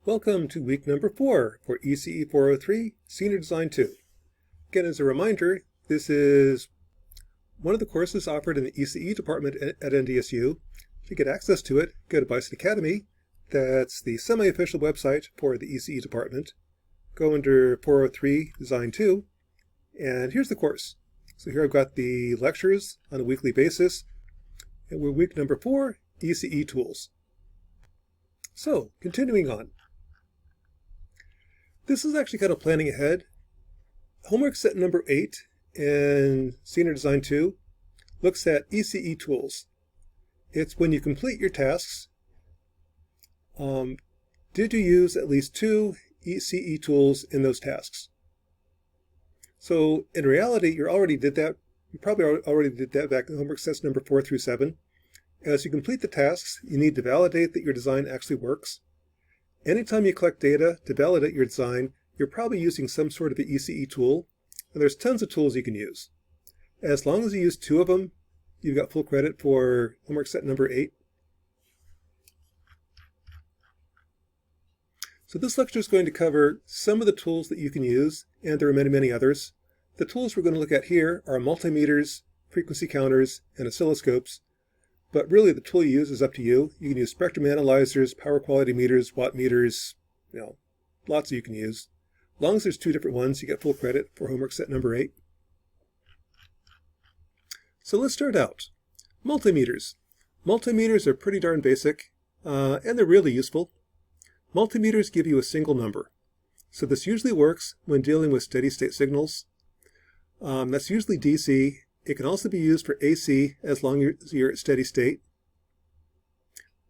Welcome to week number 4 for ECE 403, Senior Design 2. Again, as a reminder, this is one of the courses offered in the ECE department at NDSU. To get access to it, go to Bison Academy. That's the semi-official website for the ECE department. Go under 403, Design 2, and here's the course. So here I've got the lectures on a weekly basis, and we're week number 4, ECE Tools. So, continuing on. This is actually kind of planning ahead. Homework set number 8 in Senior Design 2 looks at ECE tools. It's when you complete your tasks, did you use at least 2 ECE tools in those tasks? So in reality, you already did that. You probably already did that back in homework sets number 4 through 7. As you complete the tasks, you need to validate that your design actually works. Anytime you collect data to validate your design, you're probably using some sort of an ECE tool, and there's tons of tools you can use. As long as you use 2 of them, you've got full credit for homework set number 8. So this lecture is going to cover some of the tools that you can use, and there are many, many others. The tools we're going to look at here are multimeters, frequency counters, and oscilloscopes. But really, the tool you use is up to you. You can use spectrum analyzers, power quality meters, watt meters, lots you can use. As long as there's 2 different ones, you get full credit for homework set number 8. So let's start out. Multimeters. Multimeters are pretty darn basic, and they're really useful. Multimeters give you a single number. So this usually works when dealing with steady state signals. That's usually DC. It can also be used for AC as long as you're at steady state.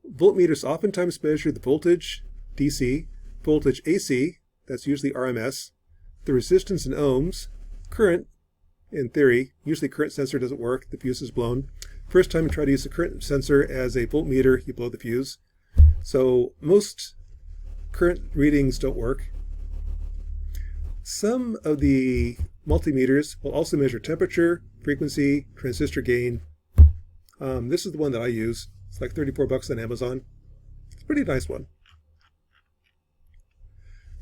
Voltmeters oftentimes measure the voltage, DC, voltage AC, that's usually RMS, the resistance in ohms, current, in theory, usually current sensor doesn't work, the fuse is blown. First time you try to use a current sensor as a voltmeter, you blow the fuse. So most current readings don't work. Some of the multimeters will also measure temperature, frequency, transistor gain. This is the one that I use. It's like $34 on Amazon. It's a pretty nice one.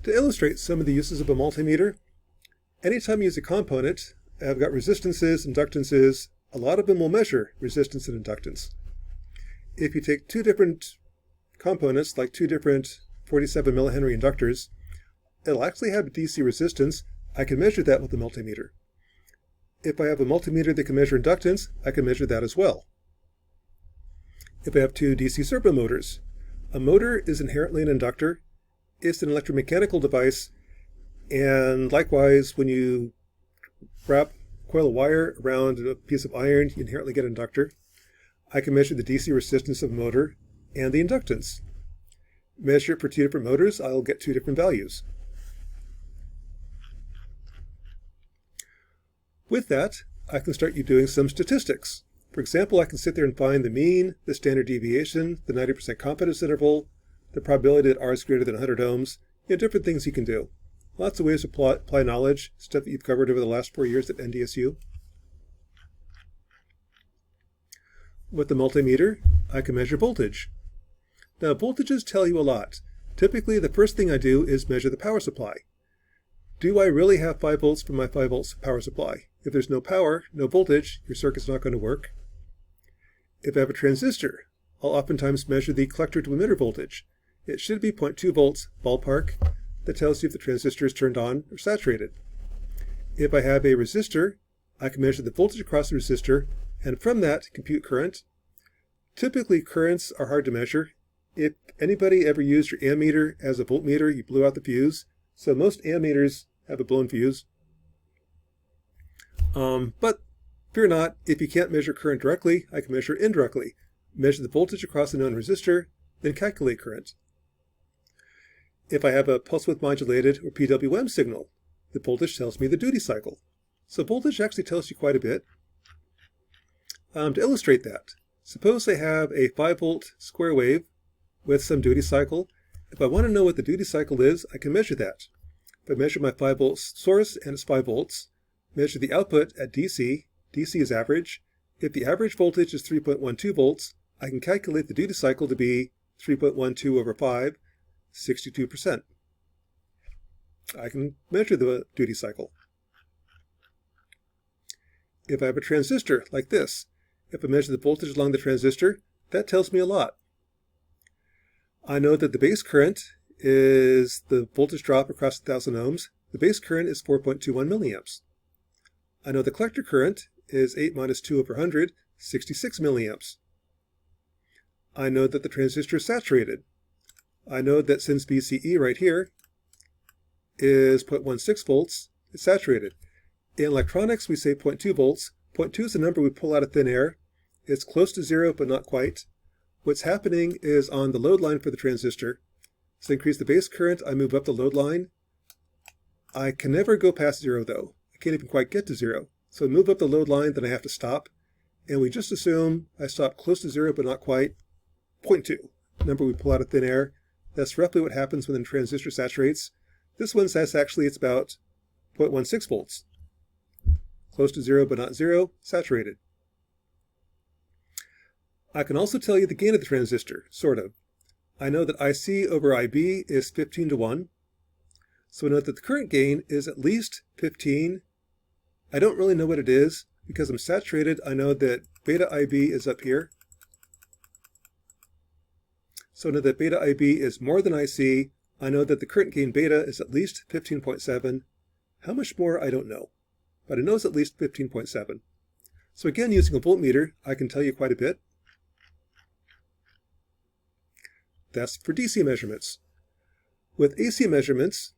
To illustrate some of the uses of a multimeter, anytime you use a component, I've got resistances, inductances. A lot of them will measure resistance and inductance. If you take 2 different components, like 2 different 47 millihenry inductors, it'll actually have a DC resistance. I can measure that with the multimeter. If I have a multimeter that can measure inductance, I can measure that as well. If I have 2 DC servo motors, a motor is inherently an inductor. It's an electromechanical device, and likewise, when you wrap a coil of wire around a piece of iron, you inherently get an inductor. I can measure the DC resistance of a motor and the inductance. Measure it for 2 different motors, I'll get 2 different values. With that, I can start doing some statistics. For example, I can sit there and find the mean, the standard deviation, the 90% confidence interval, the probability that R is greater than 100 ohms, different things you can do. Lots of ways to apply knowledge, stuff that you've covered over the last 4 years at NDSU. With the multimeter, I can measure voltage. Now, voltages tell you a lot. Typically, the first thing I do is measure the power supply. Do I really have 5 volts from my 5 volts power supply? If there's no power, no voltage, your circuit's not going to work. If I have a transistor, I'll oftentimes measure the collector to emitter voltage. It should be 0.2 volts, ballpark. That tells you if the transistor is turned on or saturated. If I have a resistor, I can measure the voltage across the resistor, and from that, compute current. Typically, currents are hard to measure. If anybody ever used your ammeter as a voltmeter, you blew out the fuse. So most ammeters have a blown fuse. But fear not, if you can't measure current directly, I can measure indirectly. Measure the voltage across a known resistor, then calculate current. If I have a pulse width modulated or PWM signal, the voltage tells me the duty cycle. So voltage actually tells you quite a bit. To illustrate that, suppose I have a 5 volt square wave with some duty cycle. If I want to know what the duty cycle is, I can measure that. If I measure my 5 volt source and it's 5 volts, measure the output at DC. DC is average. If the average voltage is 3.12 volts, I can calculate the duty cycle to be 3.12 over 5. 62%. I can measure the duty cycle. If I have a transistor like this, if I measure the voltage along the transistor, that tells me a lot. I know that the base current is the voltage drop across 1,000 ohms. The base current is 4.21 milliamps. I know the collector current is 8 minus 2 over 100, 66 milliamps. I know that the transistor is saturated. I know that since BCE right here is 0.16 volts, it's saturated. In electronics, we say 0.2 volts. 0.2 is a number we pull out of thin air. It's close to 0, but not quite. What's happening is on the load line for the transistor, to increase the base current, I move up the load line. I can never go past 0, though. I can't even quite get to 0. So I move up the load line, then I have to stop. And we just assume I stop close to 0, but not quite. 0.2, number we pull out of thin air. That's roughly what happens when the transistor saturates. This one says actually it's about 0.16 volts. Close to 0, but not 0, saturated. I can also tell you the gain of the transistor, sort of. I know that IC over IB is 15 to 1. So I know that the current gain is at least 15. I don't really know what it is. Because I'm saturated, I know that beta IB is up here. So I know that beta IB is more than IC. I know that the current gain beta is at least 15.7. How much more, I don't know. But I know it's at least 15.7. So again, using a voltmeter, I can tell you quite a bit. That's for DC measurements. With AC measurements,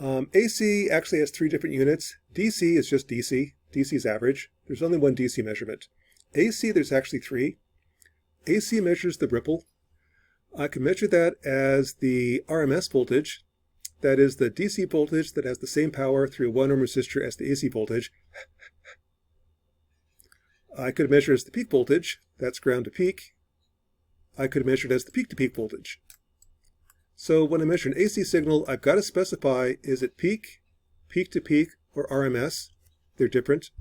AC actually has 3 different units. DC is just DC. DC is average. There's only one DC measurement. AC, there's actually 3. AC measures the ripple. I can measure that as the RMS voltage. That is the DC voltage that has the same power through a 1 ohm resistor as the AC voltage. I could measure it as the peak voltage. That's ground to peak. I could measure it as the peak-to-peak voltage. So when I measure an AC signal, I've got to specify, is it peak, peak-to-peak, or RMS? They're different.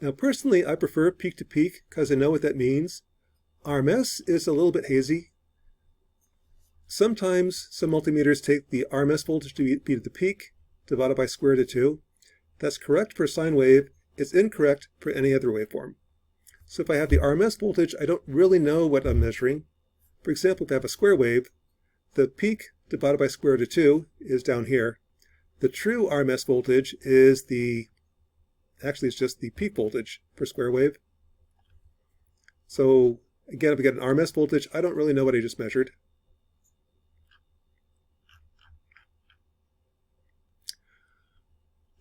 Now personally, I prefer peak-to-peak because I know what that means. RMS is a little bit hazy. Sometimes some multimeters take the RMS voltage to be the peak divided by square root of 2. That's correct for a sine wave. It's incorrect for any other waveform. So if I have the RMS voltage, I don't really know what I'm measuring. For example, if I have a square wave, the peak divided by square root of 2 is down here. The true RMS voltage is actually it's just the peak voltage for square wave. So again, if I get an RMS voltage, I don't really know what I just measured.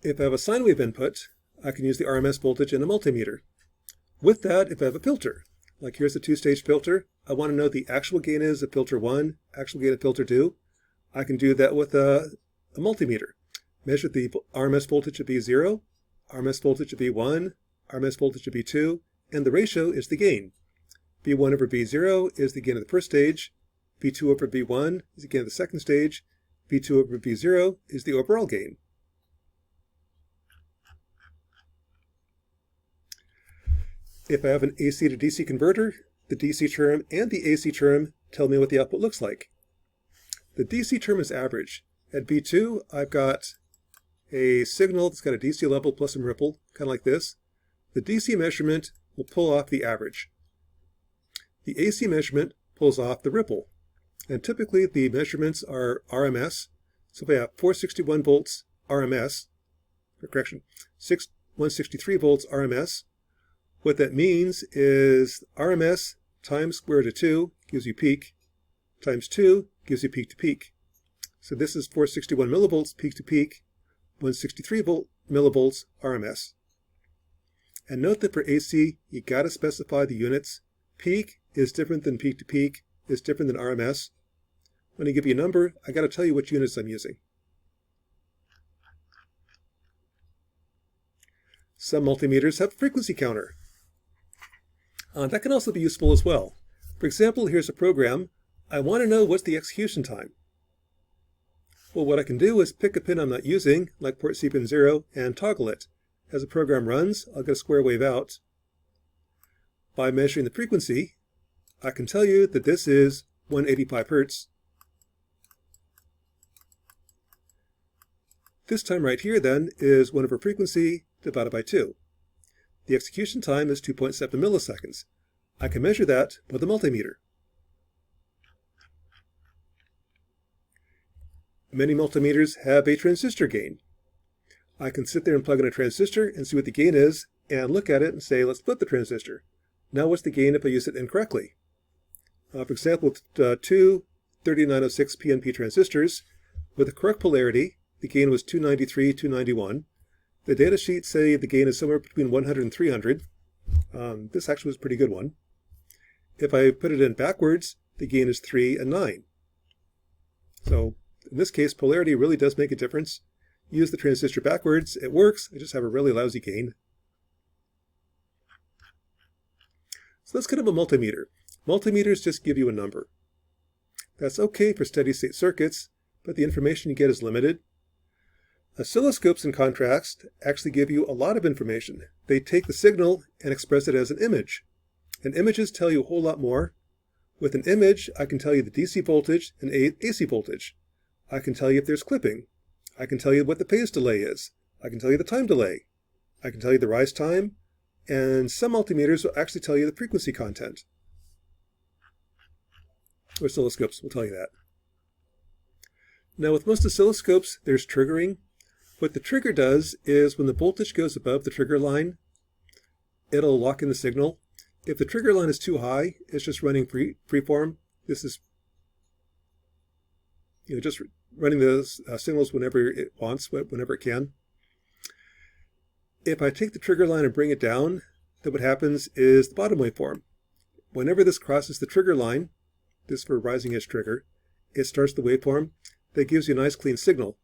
If I have a sine wave input, I can use the RMS voltage in a multimeter. With that, if I have a filter, like here's a 2-stage filter, I want to know the actual gain is of filter 1, actual gain of filter 2. I can do that with a multimeter. Measure the RMS voltage of V0, RMS voltage of V1, RMS voltage of V2, and the ratio is the gain. V1 over V0 is the gain of the first stage, V2 over V1 is the gain of the second stage, V2 over V0 is the overall gain. If I have an AC to DC converter, the DC term and the AC term tell me what the output looks like. The DC term is average. At V2, I've got a signal that's got a DC level plus some ripple, kind of like this. The DC measurement will pull off the average. The AC measurement pulls off the ripple. And typically the measurements are RMS. So if I have 461 volts RMS, or correction, 163 volts RMS, what that means is RMS times square root of 2 gives you peak, times 2 gives you peak to peak. So this is 461 millivolts peak to peak, 163 millivolts RMS. And note that for AC, you got to specify the units. Peak is different than peak to peak, is different than RMS. When I give you a number, I got to tell you which units I'm using. Some multimeters have a frequency counter. That can also be useful as well. For example, here's a program. I want to know what's the execution time. Well, what I can do is pick a pin I'm not using, like port C pin 0, and toggle it. As the program runs, I'll get a square wave out. By measuring the frequency, I can tell you that this is 185 Hertz. This time right here, then, is 1 over frequency divided by 2. The execution time is 2.7 milliseconds. I can measure that with a multimeter. Many multimeters have a transistor gain. I can sit there and plug in a transistor and see what the gain is, and look at it and say, let's flip the transistor. Now what's the gain if I use it incorrectly? For example, with two 3906 PNP transistors, with the correct polarity, the gain was 293, 291. The data sheets say the gain is somewhere between 100 and 300. This actually was a pretty good one. If I put it in backwards, the gain is 3 and 9. So in this case, polarity really does make a difference. Use the transistor backwards, it works, I just have a really lousy gain. So that's kind of a multimeter. Multimeters just give you a number. That's okay for steady state circuits, but the information you get is limited. Oscilloscopes, in contrast, actually give you a lot of information. They take the signal and express it as an image. And images tell you a whole lot more. With an image, I can tell you the DC voltage and AC voltage. I can tell you if there's clipping. I can tell you what the phase delay is. I can tell you the time delay. I can tell you the rise time. And some multimeters will actually tell you the frequency content. Oscilloscopes will tell you that. Now with most oscilloscopes, there's triggering. What the trigger does is when the voltage goes above the trigger line, it'll lock in the signal. If the trigger line is too high, it's just running freeform. This is just running the signals whenever it wants, whenever it can. If I take the trigger line and bring it down, then what happens is the bottom waveform. Whenever this crosses the trigger line, this is for a rising edge trigger, it starts the waveform that gives you a nice clean signal.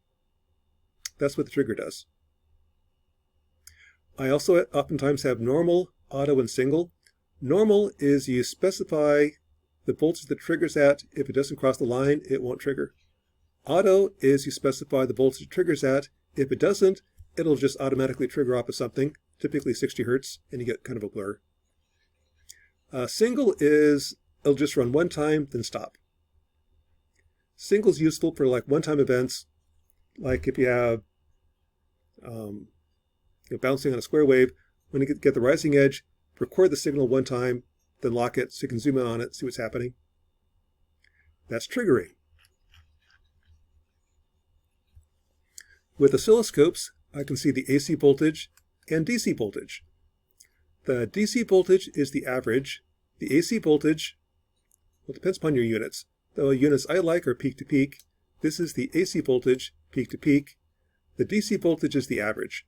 That's what the trigger does. I also oftentimes have normal, auto, and single. Normal is you specify the voltage that triggers at. If it doesn't cross the line, it won't trigger. Auto is you specify the voltage it triggers at. If it doesn't, it'll just automatically trigger off of something, typically 60 hertz, and you get kind of a blur. Single is it'll just run one time, then stop. Single is useful for like one-time events, like if you have bouncing on a square wave. When you get the rising edge, record the signal one time, then lock it so you can zoom in on it, see what's happening. That's triggering. With oscilloscopes, I can see the AC voltage and DC voltage. The DC voltage is the average. The AC voltage, well, it depends upon your units. The units I like are peak to peak. This is the AC voltage, peak to peak. The DC voltage is the average.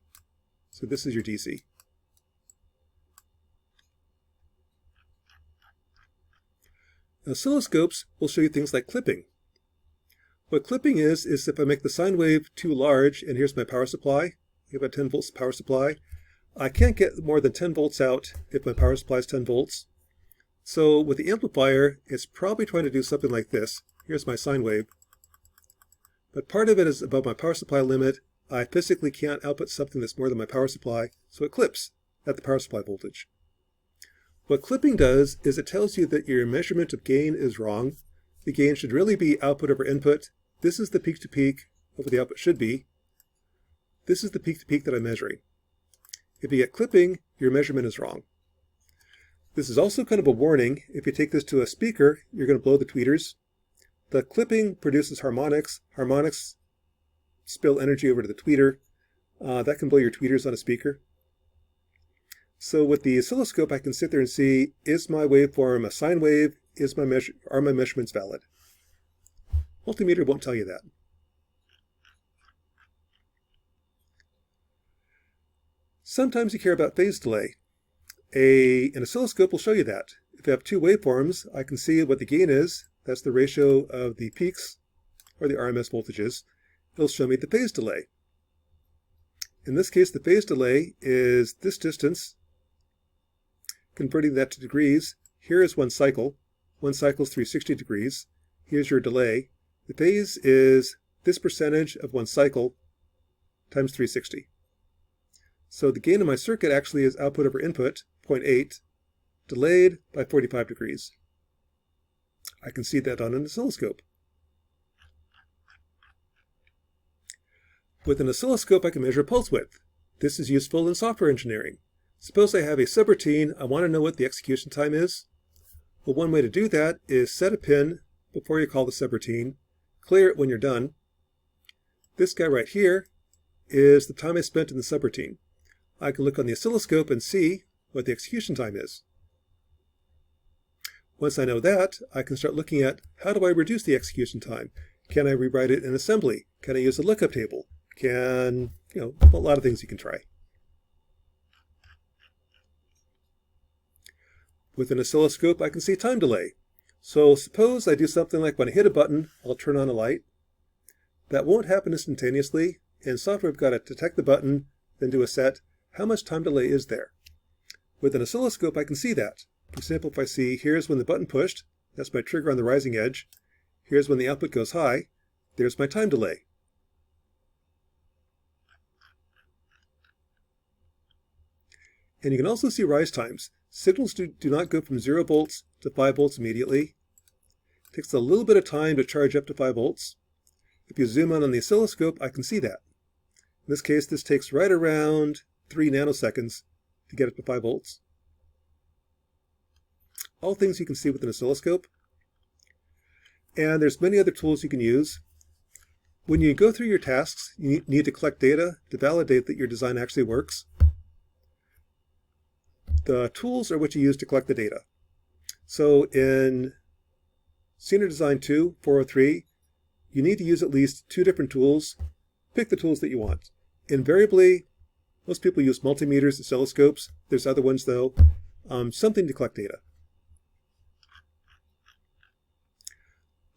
So this is your DC. Oscilloscopes will show you things like clipping. What clipping is if I make the sine wave too large, and here's my power supply, I have a 10 volts power supply, I can't get more than 10 volts out if my power supply is 10 volts. So with the amplifier, it's probably trying to do something like this. Here's my sine wave. But part of it is above my power supply limit. I physically can't output something that's more than my power supply, so it clips at the power supply voltage. What clipping does is it tells you that your measurement of gain is wrong. The gain should really be output over input. This is the peak to peak of what the output should be. This is the peak to peak that I'm measuring. If you get clipping, your measurement is wrong. This is also kind of a warning. If you take this to a speaker, you're going to blow the tweeters. The clipping produces harmonics. Harmonics spill energy over to the tweeter. That can blow your tweeters on a speaker. So with the oscilloscope, I can sit there and see, is my waveform a sine wave? Are my measurements valid? Multimeter won't tell you that. Sometimes you care about phase delay. An oscilloscope will show you that. If I have two waveforms, I can see what the gain is. That's the ratio of the peaks, or the RMS voltages. It'll show me the phase delay. In this case, the phase delay is this distance. Converting that to degrees, here is one cycle. One cycle is 360 degrees. Here's your delay. The phase is this percentage of one cycle times 360. So the gain of my circuit actually is output over input, 0.8, delayed by 45 degrees. I can see that on an oscilloscope. With an oscilloscope, I can measure pulse width. This is useful in software engineering. Suppose I have a subroutine. I want to know what the execution time is. Well, one way to do that is set a pin before you call the subroutine. Clear it when you're done. This guy right here is the time I spent in the subroutine. I can look on the oscilloscope and see what the execution time is. Once I know that, I can start looking at how do I reduce the execution time? Can I rewrite it in assembly? Can I use a lookup table? A lot of things you can try. With an oscilloscope, I can see time delay. So suppose I do something like when I hit a button, I'll turn on a light. That won't happen instantaneously. In software, I've got to detect the button, then do a set. How much time delay is there? With an oscilloscope, I can see that. For example, if I see here's when the button pushed, that's my trigger on the rising edge. Here's when the output goes high. There's my time delay. And you can also see rise times. Signals do not go from 0 volts to 5 volts immediately. It takes a little bit of time to charge up to 5 volts. If you zoom in on the oscilloscope, I can see that. In this case, this takes right around 3 nanoseconds to get up to 5 volts. All things you can see with an oscilloscope. And there's many other tools you can use. When you go through your tasks, you need to collect data to validate that your design actually works. The tools are what you use to collect the data. So in Senior Design 2, 403, you need to use at least 2 different tools. Pick the tools that you want. Invariably, most people use multimeters, oscilloscopes. There's other ones though. Something to collect data.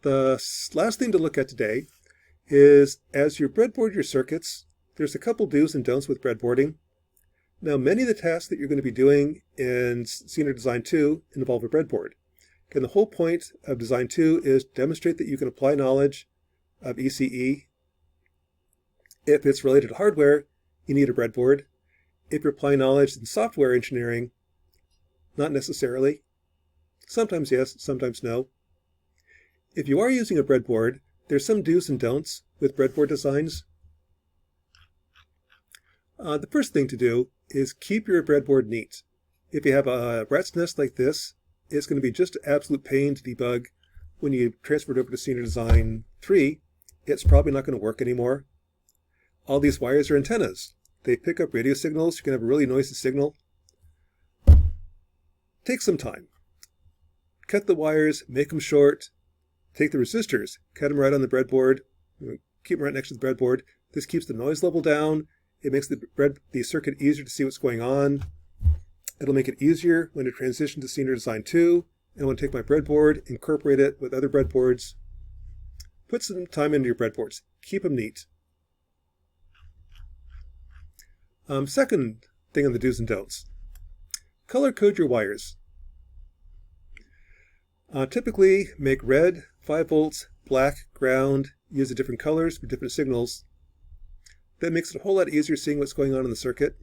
The last thing to look at today is as you breadboard your circuits, there's a couple do's and don'ts with breadboarding. Now, many of the tasks that you're going to be doing in Senior Design 2 involve a breadboard. And the whole point of Design 2 is to demonstrate that you can apply knowledge of ECE. If it's related to hardware, you need a breadboard. If you're applying knowledge in software engineering, not necessarily. Sometimes yes, sometimes no. If you are using a breadboard, there's some do's and don'ts with breadboard designs. The first thing to do is keep your breadboard neat. If you have a rat's nest like this, it's going to be just an absolute pain to debug. When you transfer it over to Senior Design 3, it's probably not going to work anymore. All these wires are antennas. They pick up radio signals. You can have a really noisy signal. Take some time. Cut the wires, make them short. Take the resistors, cut them right on the breadboard. Keep them right next to the breadboard. This keeps the noise level down. It makes the circuit easier to see what's going on. It'll make it easier when I transition to Senior Design 2. And I want to take my breadboard, incorporate it with other breadboards. Put some time into your breadboards. Keep them neat. Second thing on the do's and don'ts. Color code your wires. Typically make red, 5 volts, black, ground, use the different colors for different signals. That makes it a whole lot easier seeing what's going on in the circuit.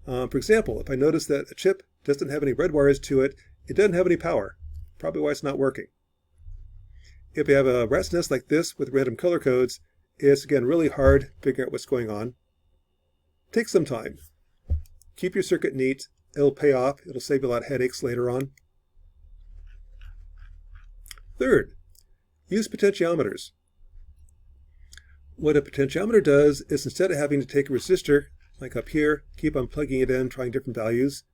For example, if I notice that a chip doesn't have any red wires to it, it doesn't have any power. Probably why it's not working. If you have a rat's nest like this with random color codes, it's again really hard figuring out what's going on. Take some time. Keep your circuit neat. It'll pay off. It'll save you a lot of headaches later on. Third, use potentiometers. What a potentiometer does is instead of having to take a resistor, like up here, keep on plugging it in, trying different values,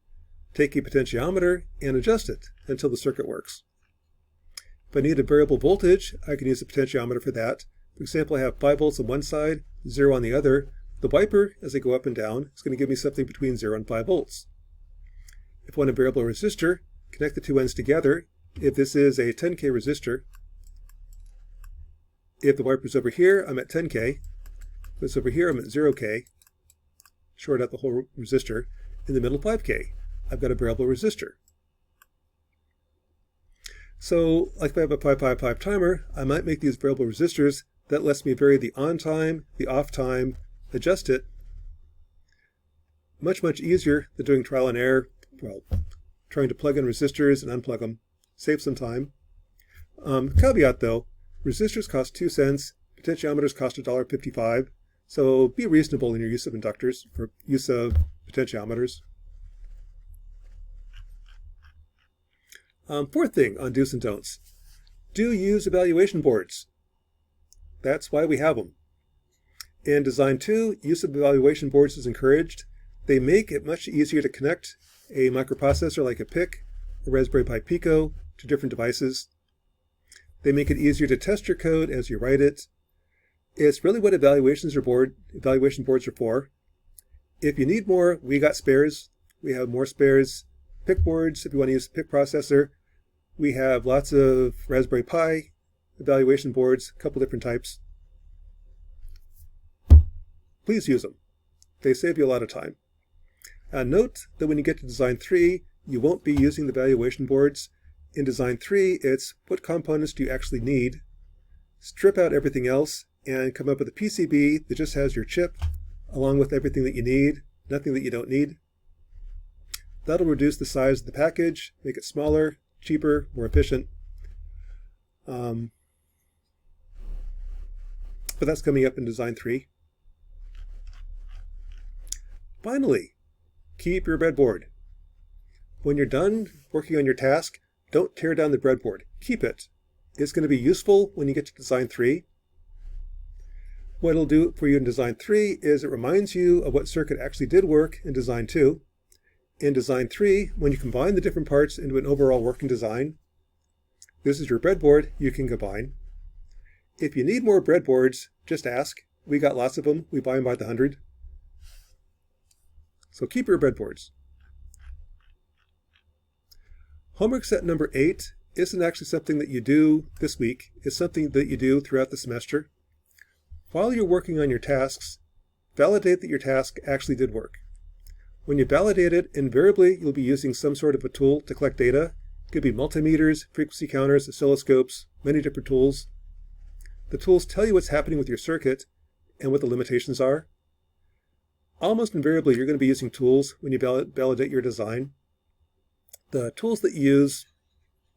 take a potentiometer and adjust it until the circuit works. If I need a variable voltage, I can use a potentiometer for that. For example, I have 5 volts on one side, 0 on the other. The wiper, as I go up and down, is going to give me something between 0 and 5 volts. If I want a variable resistor, connect the two ends together. If this is a 10K resistor, if the wiper's over here, I'm at 10K. If it's over here, I'm at 0K. Short out the whole resistor. In the middle, 5K. I've got a variable resistor. So, like if I have a 555 timer, I might make these variable resistors. That lets me vary the on time, the off time, adjust it. Much, much easier than doing trial and error. Well, trying to plug in resistors and unplug them. Save some time. Caveat though, resistors cost 2 cents, potentiometers cost $1.55. So be reasonable in your use of inductors or use of potentiometers. Fourth thing on do's and don'ts. Do use evaluation boards. That's why we have them. In Design 2, use of evaluation boards is encouraged. They make it much easier to connect a microprocessor like a PIC or Raspberry Pi Pico to different devices. They make it easier to test your code as you write it. It's really what evaluation boards are for. If you need more, we got spares. We have more spares. PIC boards, if you want to use a PIC processor. We have lots of Raspberry Pi evaluation boards, a couple different types. Please use them. They save you a lot of time. Note that when you get to Design 3, you won't be using the evaluation boards. In Design 3, it's what components do you actually need, strip out everything else, and come up with a PCB that just has your chip, along with everything that you need, nothing that you don't need. That'll reduce the size of the package, make it smaller, cheaper, more efficient. But that's coming up in Design 3. Finally, keep your breadboard. When you're done working on your task, don't tear down the breadboard. Keep it. It's going to be useful when you get to Design 3. What it'll do for you in Design 3 is it reminds you of what circuit actually did work in Design 2. In Design 3, when you combine the different parts into an overall working design, this is your breadboard you can combine. If you need more breadboards, just ask. We got lots of them. We buy them by the 100. So keep your breadboards. Homework set number 8 isn't actually something that you do this week. It's something that you do throughout the semester. While you're working on your tasks, validate that your task actually did work. When you validate it, invariably you'll be using some sort of a tool to collect data. It could be multimeters, frequency counters, oscilloscopes, many different tools. The tools tell you what's happening with your circuit and what the limitations are. Almost invariably, you're going to be using tools when you validate your design. The tools that you use,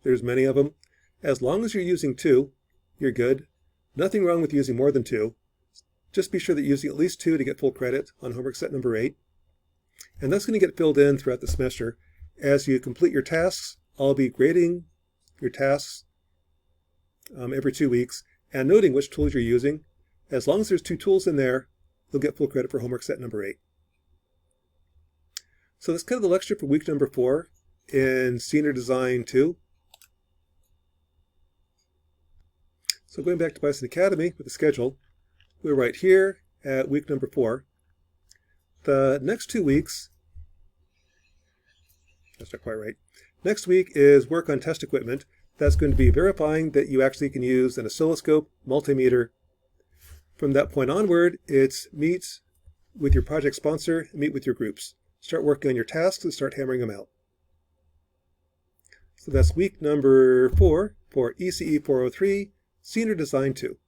there's many of them. As long as you're using 2, you're good. Nothing wrong with using more than 2. Just be sure that you're using at least 2 to get full credit on homework set number 8. And that's going to get filled in throughout the semester. As you complete your tasks, I'll be grading your tasks every 2 weeks and noting which tools you're using. As long as there's 2 tools in there, you'll get full credit for homework set number 8. So that's kind of the lecture for week number 4 in Senior Design 2. So going back to Bison Academy with the schedule, we're right here at week number 4. The next 2 weeks, that's not quite right. Next week is work on test equipment. That's going to be verifying that you actually can use an oscilloscope, multimeter. From that point onward, it's meet with your project sponsor, meet with your groups. Start working on your tasks and start hammering them out. So that's week number 4 for ECE 403, Senior Design 2.